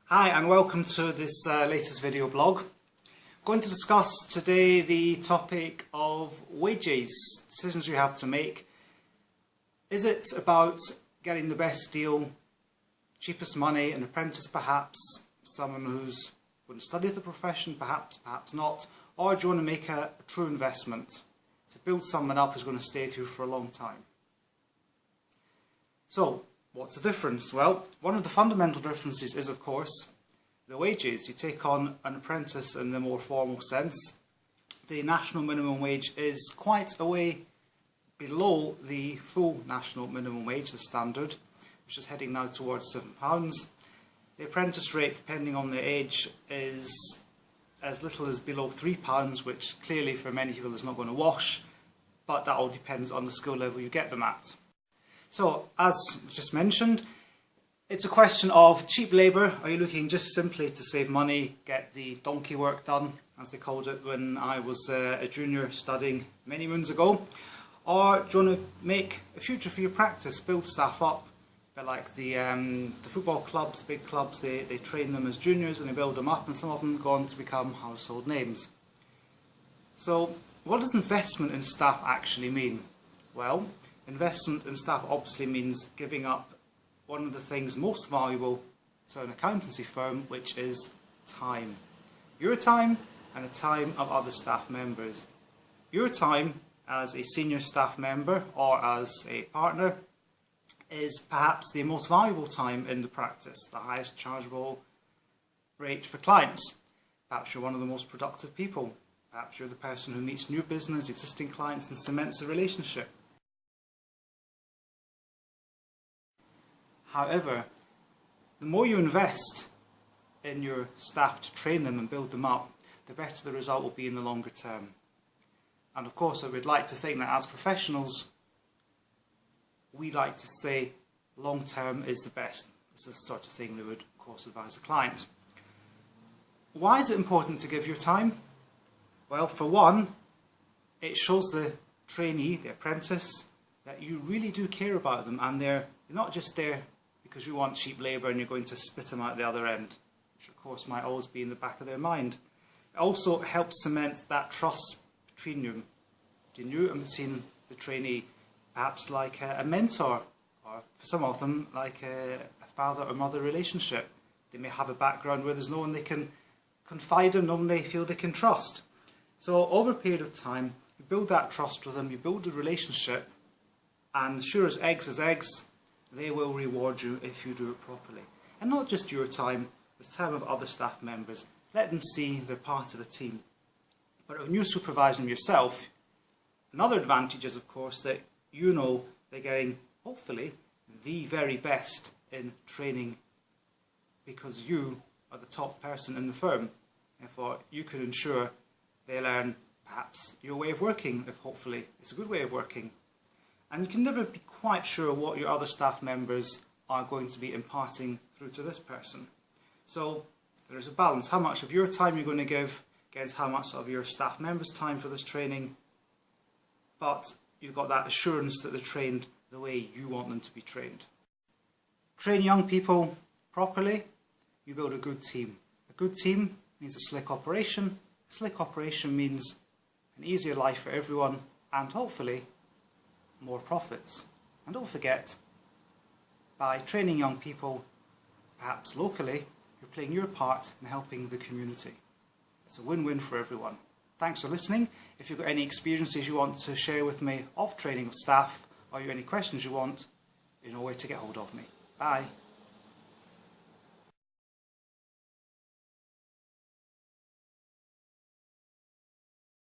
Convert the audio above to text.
Hi and welcome to this latest video blog. I'm going to discuss today the topic of wages, decisions you have to make. Is it about getting the best deal, cheapest money, an apprentice perhaps, someone who's going to study the profession perhaps, perhaps not, or do you want to make a true investment to build someone up who's going to stay with you for a long time? So, what's the difference? Well, one of the fundamental differences is, of course, the wages. You take on an apprentice in the more formal sense. The national minimum wage is quite a way below the full national minimum wage, the standard, which is heading now towards £7. The apprentice rate, depending on the age, is as little as below £3, which clearly for many people is not going to wash, but that all depends on the skill level you get them at. So, as just mentioned, it's a question of cheap labour. Are you looking just simply to save money, get the donkey work done, as they called it when I was a junior studying many moons ago? Or do you want to make a future for your practice, build staff up? A bit like the football clubs, the big clubs, they train them as juniors and they build them up, and some of them go on to become household names. So, what does investment in staff actually mean? Well, investment in staff obviously means giving up one of the things most valuable to an accountancy firm, which is time. Your time and the time of other staff members. Your time as a senior staff member or as a partner is perhaps the most valuable time in the practice, the highest chargeable rate for clients. Perhaps you're one of the most productive people. Perhaps you're the person who meets new business, existing clients and cements a relationship. However, the more you invest in your staff to train them and build them up, the better the result will be in the longer term. And of course, I would like to think that as professionals, we like to say long term is the best. This is the sort of thing we would, of course, advise a client. Why is it important to give your time? Well, for one, it shows the trainee, the apprentice, that you really do care about them, and you're not just there because you want cheap labour and you're going to spit them out the other end, which of course might always be in the back of their mind. It also helps cement that trust between you and between the trainee, perhaps like a mentor, or for some of them like a father or mother relationship. They may have a background where there's no one they can confide in, no one they feel they can trust. So over a period of time, you build that trust with them, you build a relationship, and sure as eggs, they will reward you if you do it properly. And not just your time, it's time of other staff members. Let them see they're part of the team. But when you supervise them yourself, another advantage is, of course, that you know they're getting, hopefully, the very best in training because you are the top person in the firm. Therefore, you can ensure they learn perhaps your way of working, if hopefully it's a good way of working. And you can never be quite sure what your other staff members are going to be imparting through to this person. So there's a balance. How much of your time you're going to give against how much of your staff members' time for this training. But you've got that assurance that they're trained the way you want them to be trained. Train young people properly, you build a good team. A good team means a slick operation. A slick operation means an easier life for everyone and hopefully more profits. And don't forget, by training young people, perhaps locally, you're playing your part in helping the community. It's a win-win for everyone. Thanks for listening. If you've got any experiences you want to share with me of training of staff, or you have any questions you want, you know where to get hold of me. Bye.